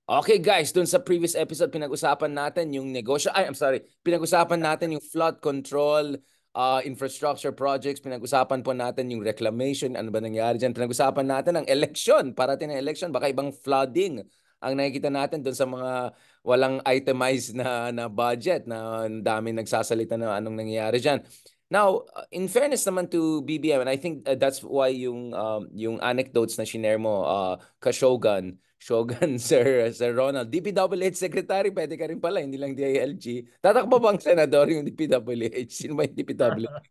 Okay guys, dun sa previous episode pinag-usapan natin yung negosyo. Pinag-usapan natin yung flood control, infrastructure projects, pinag-usapan po natin yung reclamation, ano ba nangyari dyan. Pinag-usapan natin ang election, parating ng election, baka ibang flooding ang nakikita natin dun sa mga walang itemized na budget na dami nagsasalita na anong nangyayari dyan. Now, in fairness naman to BBM, and I think that's why yung anecdotes na shinare mo, ka-Shogun, Sir Ronald, DPWH Secretary, pwede ka rin pala, hindi lang DILG. Tatakbo bang senador yung DPWH? Sino ba yung DPWH?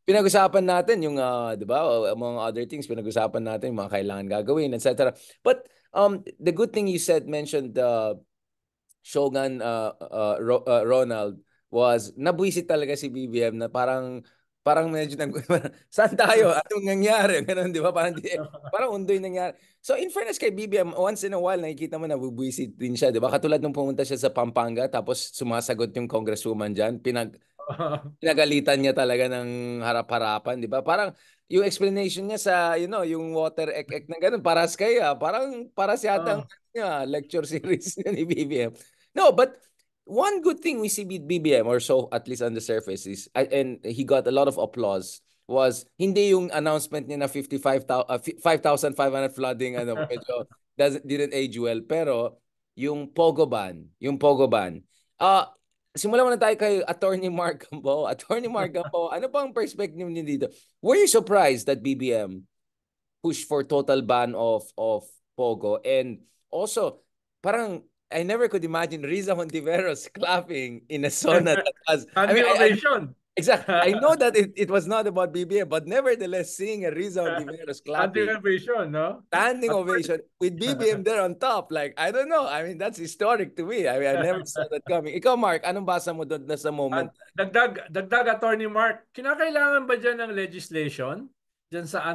Pinag-usapan natin yung, di ba, among other things, pinag-usapan natin yung mga kailangan gagawin, etc. But the good thing you mentioned, Shogun, Ronald, was nabwisit talaga si BBM na parang medyo saan tayo? Anong nangyari? Ganun, di ba? Parang undoy nangyari. So in fairness kay BBM, once in a while nakikita mo na bubwisit din siya, di ba? Katulad nung pumunta siya sa Pampanga tapos sumasagot yung congresswoman diyan, pinagalitan niya talaga ng harap-harapan, di ba? Parang yung explanation niya sa, yung water ek na ganun, para siya yatang lecture series ni BBM. No, but one good thing we see with BBM, or so at least on the surface, is, and he got a lot of applause, was hindi yung announcement niya na 5,500 flooding, medyo didn't age well, pero yung Pogo ban, simulan muna tayo kay Attorney Mark Gambo. Attorney Mark Gambo, ano pang perspective niyo dito? Were you surprised that BBM pushed for total ban of Pogo? And also, parang I never could imagine Riza Hontiveros clapping in a sauna that has... Anti-ovation. Exactly. I know that it was not about BBM, but nevertheless, seeing a Riza Hontiveros clapping. Anti-ovation, no? Standing ovation with BBM there on top. Like, I don't know. I mean, that's historic to me. I mean, I never saw that coming. Ikaw, Mark, anong basa mo doon sa moment? Dagdag, Attorney Mark, kinakailangan ba dyan ng legislation? Dyan sa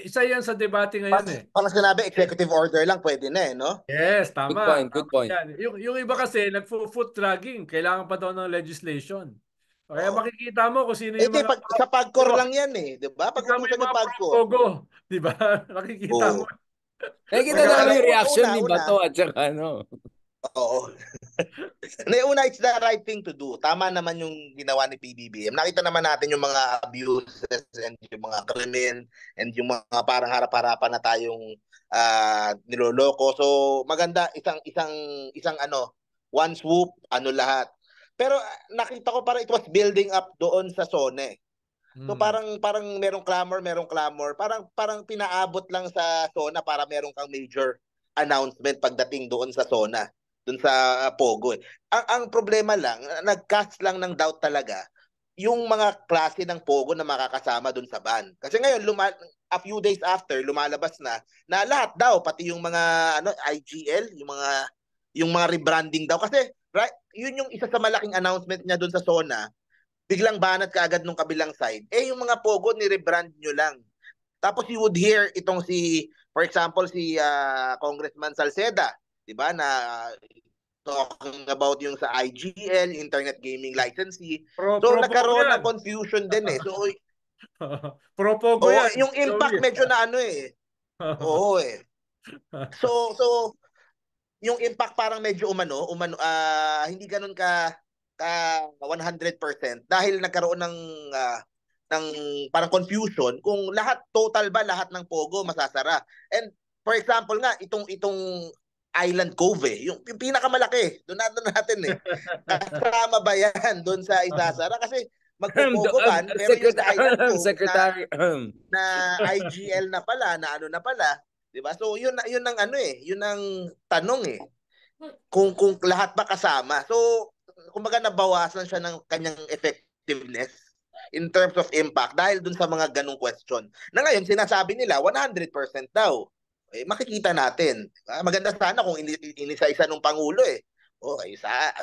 isa yan sa debate ngayon Parang sinabi, executive order lang pwede na no? Yes, tama. Good point. Yung iba kasi, nag-foot dragging, kailangan pa daw ng legislation. Kaya makikita mo kung sino yung mga... Sa PAGCOR lang yan di ba? Pag-utusan ng PAGCOR. Di ba? Makikita mo. Nakikita namin yung reaction ni Bato at saka Oo. Una, it's the right thing to do. Tama naman yung ginawa ni PBBM. Nakita naman natin yung mga abuses and yung mga krimen and yung mga parang harap-harapan na tayong niloloko. So maganda, isang one swoop, lahat. Pero nakita ko parang it was building up doon sa SONE. So parang merong clamor. Parang pinaabot lang sa SONA para merong kang major announcement pagdating doon sa SONA, doon sa Pogo. Ang problema lang, nag-cast lang ng doubt talaga yung mga klase ng Pogo na makakasama doon sa ban. Kasi ngayon, a few days after, lumalabas na lahat daw, pati yung mga IGL, yung mga rebranding daw. Kasi right, yun yung isa sa malaking announcement niya doon sa SONA. Biglang banat kaagad nung kabilang side. Yung mga Pogo, ni-rebrand nyo lang. Tapos you would hear itong for example, si Congressman Salceda, di ba, na talking about yung sa IGL, Internet Gaming Licensee. So nagkaroon ng confusion din So, Pro-Pogo yan. Yung impact medyo na Oo So, yung impact parang medyo hindi ganun ka 100% dahil nagkaroon ng parang confusion kung total ba lahat ng Pogo masasara. And for example nga, itong Island Cove yung pinakamalaki, doon natin kasama ba yan doon sa isasara? Kasi magpo-Pogo ban, pero yung sa Island Cove na IGL na pala, na pala, di ba? So yun ang yun ang tanong kung lahat ba kasama. So kumbaga nabawasan siya ng kanyang effectiveness in terms of impact dahil dun sa mga ganung question. Na ngayon sinasabi nila 100% daw. Makikita natin. Maganda sana kung inisa-isa nung pangulo sa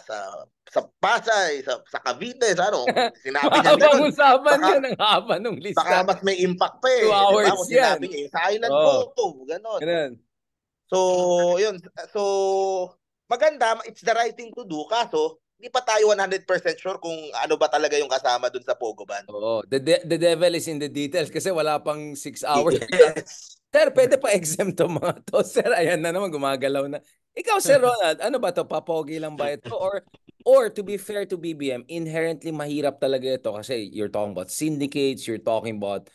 Pasay, sa Cavite, sinabi niya ganun. Pag-usapan niya ng haba nung lista. Baka mas may impact pa 2 hours diba? Kung sinabi niya, sa Island Cove, ganon. So, yun. So, maganda, it's the right thing to do. Kaso, hindi pa tayo 100% sure kung ano ba talaga yung kasama dun sa Pogo ban. The devil is in the details kasi wala pang 6 hours. Yes. Sir, pwede pa exempt to mga to. Sir, ayan na naman, gumagalaw na. Ikaw, Sir Ronald, ano ba to? Papogi lang ba ito? Or to be fair to BBM, inherently mahirap talaga ito kasi you're talking about syndicates, you're talking about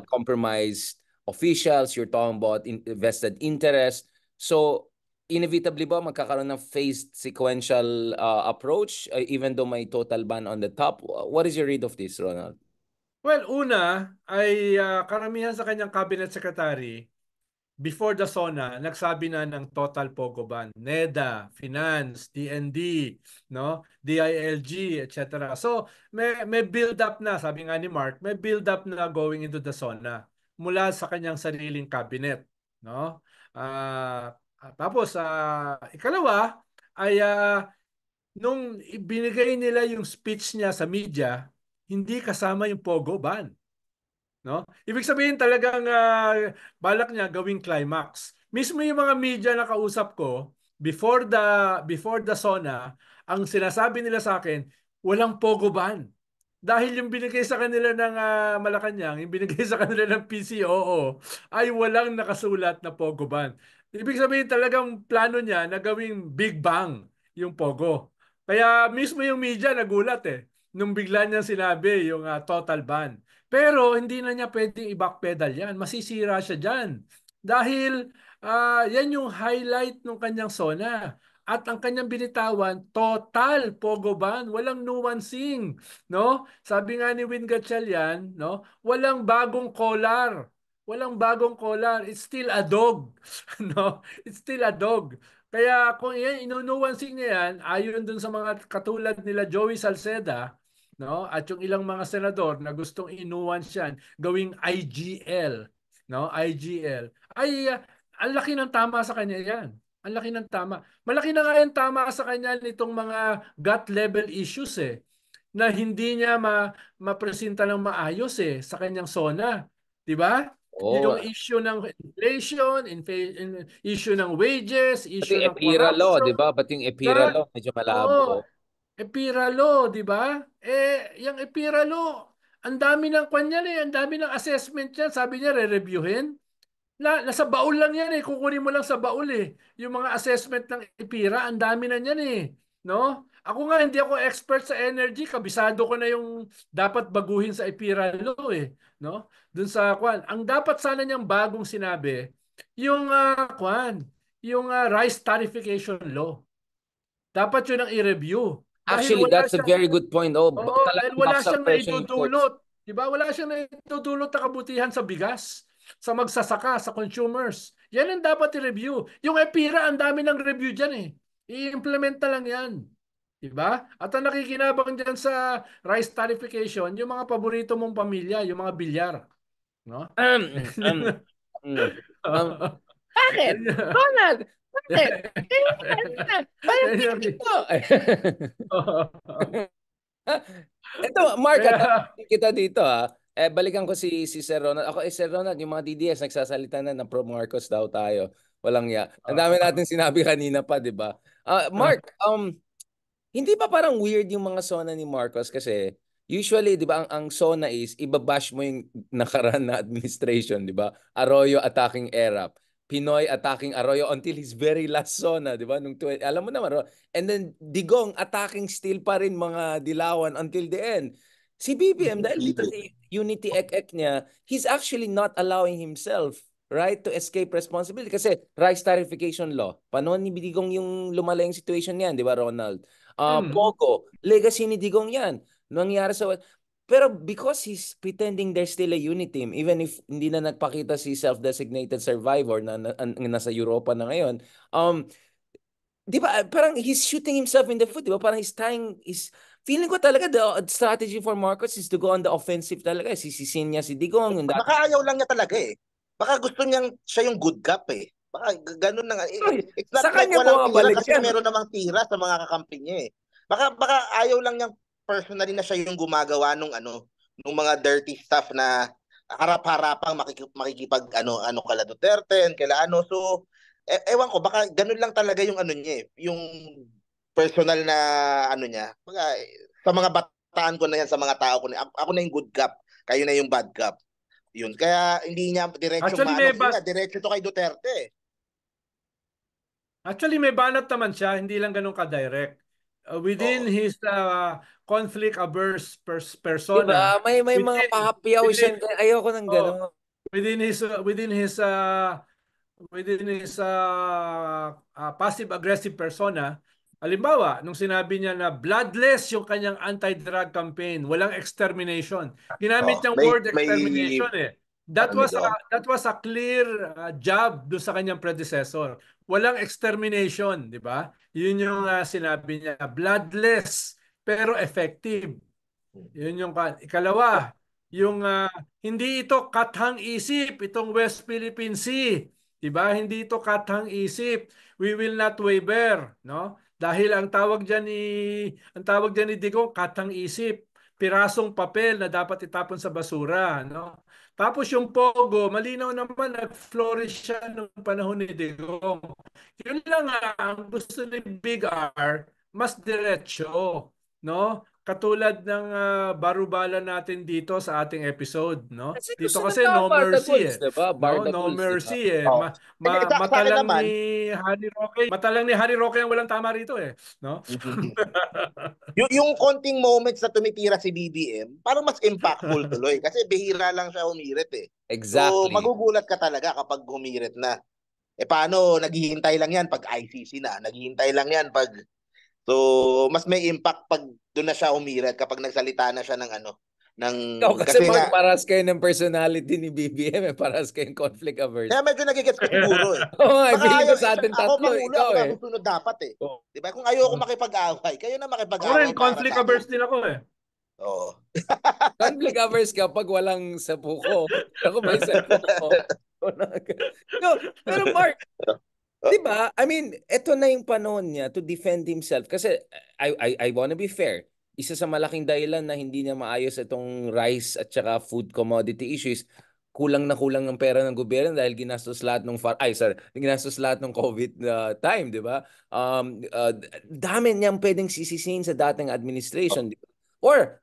compromised officials, you're talking about vested interest. So, inevitably ba magkakaroon ng phased sequential approach even though may total ban on the top? What is your read of this, Ronald? Well, una ay karamihan sa kanyang cabinet secretary before the SONA, nagsabi na ng total pogo ban. NEDA, Finance, DND, no? DILG, etc. So, may build up na, sabi nga ni Mark, may build up na going into the SONA mula sa kanyang sariling cabinet, no? Tapos ikalawa ay nung ibinigay nila yung speech niya sa media, hindi kasama yung pogo ban. No? Ibig sabihin talagang balak niya gawing climax. Mismo yung mga media na kausap ko before the SONA, ang sinasabi nila sa akin, walang pogo ban. Dahil yung binigay sa kanila ng Malacanang, yung binigay sa kanila ng PCOO, ay walang nakasulat na pogo ban. Ibig sabihin talagang plano niya na gawing Big Bang yung pogo. Kaya mismo yung media nagulat nung bigla niya sinabi yung total ban. Pero hindi na niya pwedeng i-backpedal yan. Masisira siya dyan. Dahil yan yung highlight ng kanyang SONA. At ang kanyang binitawan, total pogo ban, walang nuancing, no? Sabi nga ni Win Gatchalian, no? Walang bagong collar. Walang bagong collar. It's still a dog. No? It's still a dog. Kaya kung yan, inunuwansing niya yan, ayon dun sa mga katulad nila Joey Salceda, no? At yung ilang mga senador na gustong inuwans yan, gawing IGL, no? IGL. Ay, ang laki ng tama sa kanya yan. Ang laki ng tama. Malaki na nga yung tama sa kanya nitong mga gut level issues na hindi niya mapresenta ng maayos sa kanyang SONA. 'Di ba? Oh, Yung issue ng inflation, issue ng wages, pati issue ng EPIRA law, di corruption. ba? Pati yung EPIRA Na, law, medyo oo, malabo. EPIRA law, 'di ba? Yung EPIRA law, ang dami ng kanya ang dami ng assessment niyan. Sabi niya re-reviewin. Nasa baul lang yan kukunin mo lang sa baul yung mga assessment ng EPIRA, ang dami na niyan no? Ako nga hindi ako expert sa energy, kabisado ko na yung dapat baguhin sa EPIRA law no? Dun sa kwan, ang dapat sana niyang bagong sinabi, yung yung rice tariffication law. Dapat yun ang i-review. Dahil Actually, wala that's a siyang very good point. Oh, dahil talagang wala backs up siyang presyo yung courts. naitudulot. 'Di ba? Wala siyang naitudulot na kabutihan sa bigas, sa magsasaka, sa consumers. Yan ang dapat i-review. Yung EPIRA, ang dami ng review diyan I-implement na lang 'yan. 'Di ba? At ang nakikinabang diyan sa rice tariffication, yung mga paborito mong pamilya, yung mga bilyar, no? Um, um, um, um, bakit? Ronald, bakit? Bayad ka dito. Ito, Mark, at kita dito balikan ko si Sir Ronald. Ako, Sir Ronald, yung mga DDS nagsasalita na pro Marcos daw tayo. Walang ya. Ang dami natin sinabi kanina pa, di ba? Mark, hindi ba parang weird yung mga SONA ni Marcos kasi usually, di ba, ang SONA is ibabash mo yung nakaraan na administration, di ba? Arroyo attacking ERAP. Pinoy attacking Arroyo until his very last SONA, di ba? Alam mo naman, and then Digong attacking still pa rin mga Dilawan until the end. Si BBM, dahil dito sa unity ek niya, he's actually not allowing himself, right, to escape responsibility. Kasi rice tariffication law, panahon ni Digong yung lumala yung situation niyan, di ba, Ronald? Pogo, legacy ni Digong yan. Nangyari sa... Pero because he's pretending there's still a unity team, even if hindi na nagpakita si self-designated survivor na nasa Europa na ngayon, di ba, parang he's shooting himself in the foot, di ba? Parang feeling ko talaga the strategy for Marcos is to go on the offensive talaga. Sisisin niya si Digong. Baka ayaw lang niya talaga Baka gusto niyang siya yung good cop Baka ganun na nga. It's not sa like kanya walang tira kasi yan. meron namang tira sa mga kakampi niya Baka ayaw lang niyang personally na siya yung gumagawa nung mga dirty stuff na harap-harapang makikipag kala Duterte, so ewan ko baka ganun lang talaga yung niya yung personal na niya. Baka, sa mga bataan ko na yan, sa mga tao ko na ako na yung good cop, kayo na yung bad cop. Yun. Kaya hindi niya diretsong Actually, maano. Kasi nga, diretso to kay Duterte. Actually, may banat naman siya, hindi lang ganun ka-direct. Within Oo. his conflict-averse persona, Diba? May mga within pahapiyaw within siya. Ayoko ng oh, gano'n. within his passive-aggressive persona, halimbawa, nung sinabi niya na bloodless yung kanyang anti-drug campaign, walang extermination. Ginamit Oh, niyang may word extermination eh. That ano was doon. a clear jab do sa kanyang predecessor. Walang extermination, di ba? Yun yung sinabi niya, bloodless pero effective. Yun yung ikalawa, yung hindi ito kathang isip itong West Philippine Sea. 'Di ba? Hindi ito kathang isip. We will not waver, no? Dahil ang tawag diyan ni Digong kathang isip, pirasong papel na dapat itapon sa basura, no? Tapos yung Pogo, malinaw naman nag-flourish siya noong panahon ni Digong. Yun lang ang gusto ni Big R, mas diretso, no? Katulad ng barubala natin dito sa ating episode, no? Kasi Dito gusto ng kasi no mercy Bardaguls, eh. diba? No, no Bardaguls, diba? mercy eh. Oh. Sa Mata akin lang naman, ni Harry Roque ang walang tama rito eh, no? yung konting moments na tumitira si BBM, parang mas impactful tuloy. Kasi bihira lang siya humirit eh. So, Exactly. magugulat ka talaga kapag humirit na. Paano, naghihintay lang yan pag ICC na. Naghihintay lang yan pag... So, mas may impact pag doon na siya humirit kapag nagsalita na siya ng ano. Ikaw kasi Kasi Mark, nga, paras kayo ng personality ni BBM, paras kayong conflict averse. kaya medyo nagigets ko siguro eh. Oo nga, Baka feeling ko ayaw, sa atin ako tatlo, Pangulo, ikaw ako eh. masusunod dapat eh. Oo. Di ba? Kung ayoko makipag-away, kayo na Ako makipag-away rin, para conflict sa akin. averse din ako eh. Oo. Conflict averse ka pag walang sapuko. Ako may sapuko. No, pero Mark, di ba? I mean, eto na yung panahon niya to defend himself. Kasi I wanna be fair. Isa sa malaking dahilan na hindi niya maayos itong rice at saka food commodity issues, kulang na kulang ng pera ng gobyerno dahil ginastos lahat ng ginastos lahat ng COVID time, di ba? Dami niyang pwedeng sisisihin sa dating administration, di ba? Or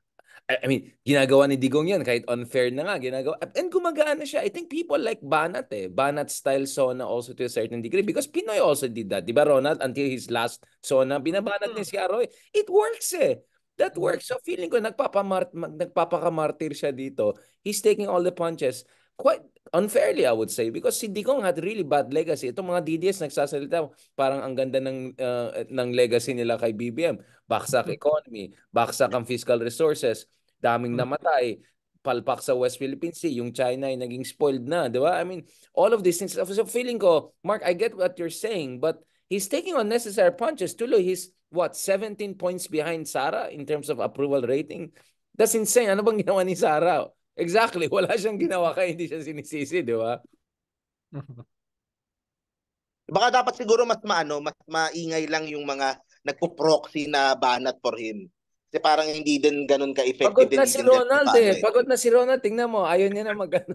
I mean, ginagawa ni Digong yan kahit unfair na nga ginagawa. And gumagana siya. I think people like Banat eh. Banat style sauna also to a certain degree because Pinoy also did that. Di ba Ronald? Until his last sauna, binabanat niya si Aroy. It works eh. That works. So feeling ko nagpapakamartir siya dito. He's taking all the punches. Quite unfairly, I would say. Because si Digong had really bad legacy. Itong mga DDS nagsasalita, parang ang ganda ng legacy nila kay BBM. Baksak economy, baksak ang fiscal resources, daming namatay, palpak sa West Philippine Sea, yung China ay naging spoiled na, di ba? I mean, all of these things. So feeling ko, Mark, I get what you're saying, but he's taking unnecessary punches. Tuloy, he's, 17 points behind Sara in terms of approval rating? That's insane. Ano bang ginawa ni Sara? Exactly. Wala siyang ginawa kaya hindi siya sinisisi, di ba? Baka dapat siguro mas maingay lang yung mga nagpo-proxy na banat for him. Kasi parang hindi din ganun ka-effective Pagod na din si din Ronald eh. justify. Pagod na si Ronald. Tingnan mo. Ayaw niya na mag-ano.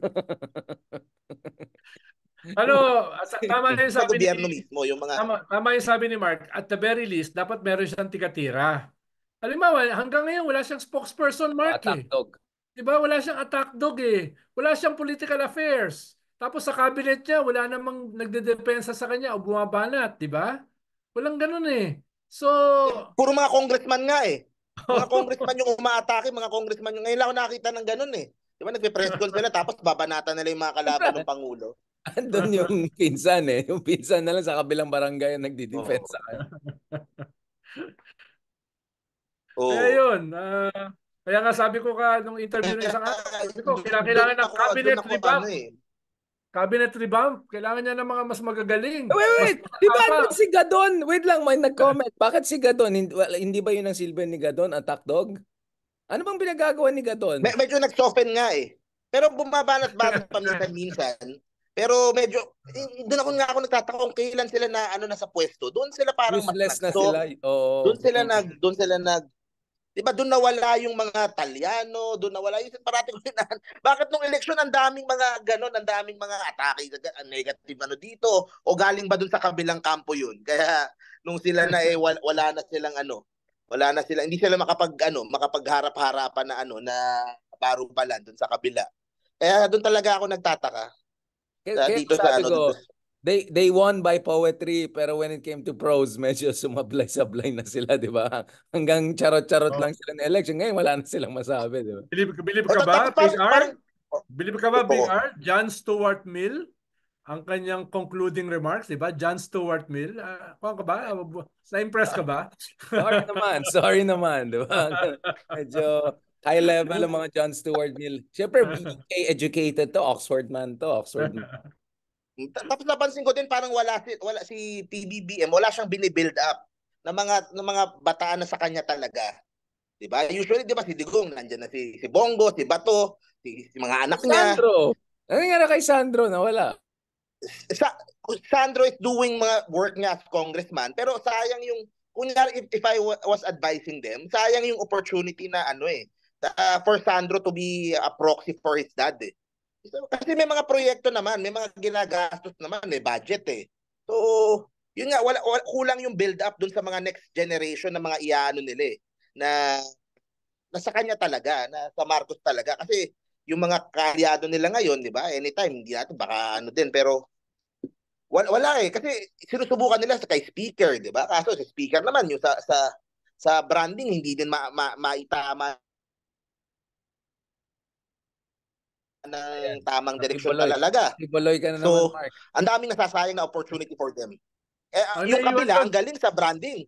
Tama yung Sa sabi ni gobyerno mismo, yung mga... tama yung sabi ni Mark, at the very least, dapat meron siyang tiga-tira. Halimbawa, hanggang ngayon, wala siyang spokesperson, Mark Attack eh. dog. Diba? Wala siyang attack dog eh. Wala siyang political affairs. Tapos sa cabinet niya, wala namang nagdedepensa sa kanya o bumabanat. Diba? Walang ganun eh. So... Puro mga congressman nga eh. Mga congressman yung umaatake, mga congressman yung... Ngayon lang ako nakita ng ganun eh. Diba nagpe-press con sila tapos babanatan nila yung mga kalaban ng Pangulo. Andun yung pinsan eh. Yung pinsan na lang sa kabilang barangay ang nagdi-defense sa kanya. Kaya yun. Kaya nga sabi ko nung interview ng isang araw, sabi ko, kailangan ng cabinet revamp. Cabinet revamp. Kailangan niya ng mga mas magagaling. Wait. Di ba andun si Gadon? Wait lang, may nag-comment. Bakit si Gadon? Hindi ba yun ang silbi ni Gadon, attack dog? Ano bang pinagagawa ni Gadon? Medyo nag-soften nga eh. Pero bumabanat-banat minsan. Pero medyo, doon ako nagtataka kung kailan sila na nasa pwesto. Doon sila parang useless na sila. Doon sila nag diba doon nawala yung mga Talyano, doon nawala yung parating bakit nung eleksyon ang daming mga ganon, ang daming mga atake, negative dito, o galing ba doon sa kabilang kampo yun? Kaya nung sila na wala na silang hindi sila makapagharap-harapan na na barubalan doon sa kabila. Kaya doon talaga ako nagtataka. Kaya Dito sa sabi ano, dito. ko, they won by poetry, pero when it came to prose, medyo sumablay-sablay na sila, di ba? Hanggang charot-charot lang sila ng election. Ngayon, wala na silang masabi, di ba? Believe ka ba, Tapos Big parang, R? Believe ka ba, Big totoo. R? John Stuart Mill, ang kanyang concluding remarks, di ba? John Stuart Mill. Kuha ka ba? Na-impress ka ba? Sorry naman, di ba? Medyo high level ang mga John Stuart Mill. Siyempre, UK educated to, Oxford man. Tapos napansin ko din parang wala si PBBM, wala siyang binibuild up ng mga bataan na sa kanya talaga. 'Di ba? Usually 'di ba si Digong nandiyan na si Bongo, si Bato, si mga anak niya. Sandro. Ano nangyari kay Sandro na wala? Sa, Sandro is doing mga work niya as congressman, pero sayang yung kunyari if I was advising them, sayang yung opportunity na for Sandro to be a proxy for his dad eh. Kasi may mga proyekto naman, may mga ginagastos naman, may budget eh. So, yun nga, kulang yung build up dun sa mga next generation na mga iano nila eh, na sa kanya talaga, na sa Marcos talaga. Kasi yung mga kaalyado nila ngayon, di ba, anytime, hindi natin, baka ano din, pero wala eh. Kasi sinusubukan nila sa kay speaker, di ba? Kaso si speaker naman, yung sa branding, hindi din maitama ng tamang direksyon talaga. Ibaloy ka na So, naman, Mark. ang daming nasasayang na opportunity for them. Ang Yung naiwan kabila, doon, ang galing sa branding.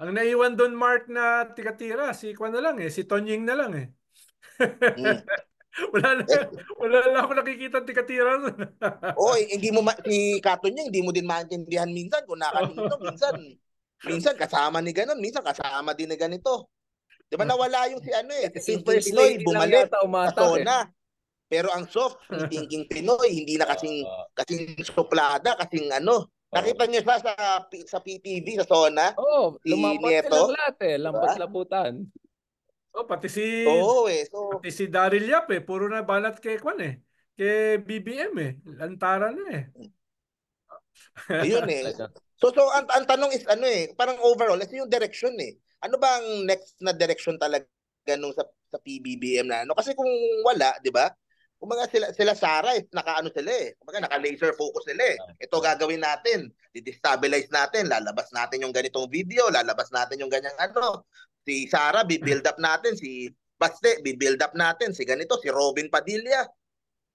ang naiwan doon, Mark, na tikatira, si Kwan na lang eh, si Tonying na lang eh. Mm. wala na, wala na ako nakikita tikatira doon. Hindi mo si Katon niya, hindi mo din maintindihan minsan kung nakasinto, minsan kasama ni ganon, minsan kasama din ni ganito. 'Di ba nawala yung si Si Thinking First Pinoy Lady lang bumalik yata sa umatak eh. SONA. Pero ang soft ni Thinking Pinoy, hindi na kasing suplada, kasing Nakita niyo sa PTV, sa SONA, si lumampas silang Nieto. lahat eh. Lampas-laputan. Pati So, si Daryl Yap eh, puro na banat kay Kwan eh. Kay BBM eh. Lantara na eh. ayun eh. So ang tanong is parang overall, yung direction eh. Ano ba ang next na direction talaga nung sa PBBM na Kasi kung wala, 'di ba? Kumbaga sila Sara naka sila eh. Kumbaga naka-laser focus sila eh. Ito gagawin natin. Di-destabilize natin, lalabas natin yung ganitong video, lalabas natin yung ganyang Si Sara bi-build up natin, si Baste bi-build up natin, si ganito, si Robin Padilla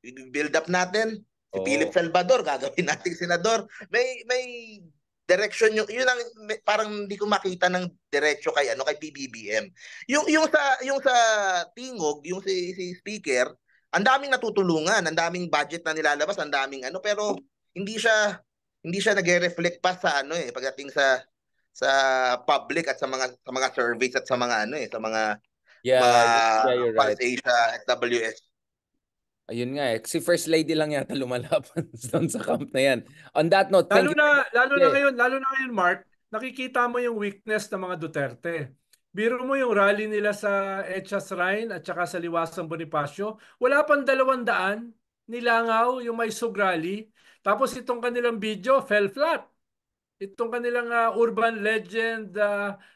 bi-build up natin. Si Philip Salvador, gagawin natin senador. May direction yun ang parang hindi ko makita ng diretso kay kay PBBM. Yung sa Tingog, yung si speaker, ang daming natutulungan, ang daming budget na nilalabas, ang daming pero hindi siya nagre-reflect pa sa pagdating sa public at sa mga surveys at sa mga sa mga you're right. Pulse Asia at WS. Ayun nga eh. Si First Lady lang yata lumalaban doon sa camp na yan. On that note, thank you. Lalo na ngayon, Mark, nakikita mo yung weakness ng mga Duterte. Biro mo yung rally nila sa Echas Shrine at saka sa Liwasang Bonifacio, wala pang 200 nilangaw yung may sug rally. Tapos itong kanilang video fell flat. Itong kanilang urban legend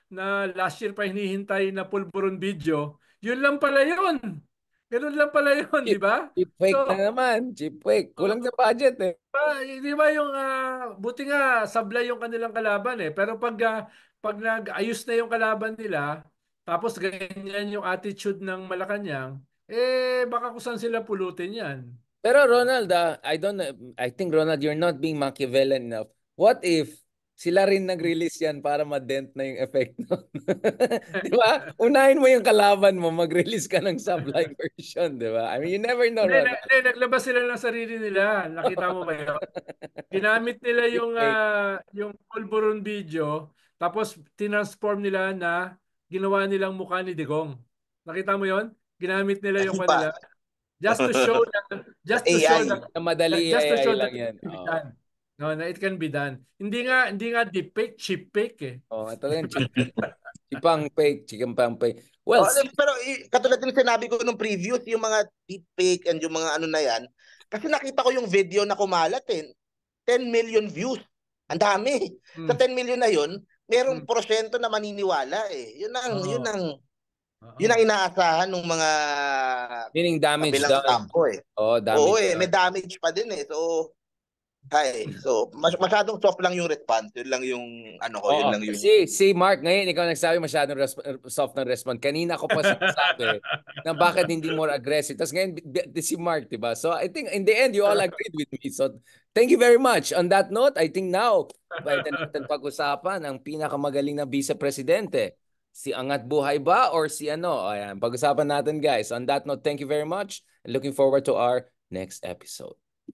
na last year pa hinihintay na pulburon video, yun lang pala yun. Ganun lang pala yun, di ba? Cheap fake na naman. Cheap fake. Kulang sa budget eh. Di ba yung buti nga sablay yung kanilang kalaban eh. Pero pag nag-ayos na yung kalaban nila, tapos ganyan yung attitude ng Malacanang, baka kung saan sila pulutin yan. Pero Ronald, I think Ronald, you're not being Machiavellian enough. What if sila rin nag-release yan para ma-dent na yung effect nun? Di ba? Unahin mo yung kalaban mo, mag-release ka ng sublime version, di ba? I mean, you never know, Ronald. Naglabas sila ng sarili nila. Nakita mo ba yun? Ginamit nila yung pulburon video, tapos tinransform nila na ginawa nilang mukha ni Digong. Nakita mo yon? Ginamit nila yung kanila. Just to show that madali AI lang yan. No, na it can be done. Hindi nga deep fake, cheap fake eh. Talagang cheap fake. Chipang fake. Well, pero katulad din sinabi ko nung previous, yung mga deep fake and yung mga na yan, kasi nakita ko yung video na kumalat 10 million views. Ang dami. Sa 10 million na yun, merong porsyento na maniniwala eh. Yun ang Yun ang inaasahan ng mga Meaning damage kabilang done. kampo eh. Oh, Oo damage eh, done. may damage pa din eh. So masyadong soft lang yung response. Yun lang yung ano ko, yun Oo. lang yung Si Mark ngayon, ikaw nagsabi masyadong soft ng response. Kanina ko pa sinasabi na bakit hindi more aggressive. Tapos ngayon, si Mark, diba? So I think in the end, you all agreed with me. So thank you very much. On that note, I think now, pwede natin pag-usapan ang pinakamagaling na vice-presidente. Si Angat Buhay ba or si ano? Ayan, pag-usapan natin guys. On that note, thank you very much. And looking forward to our next episode.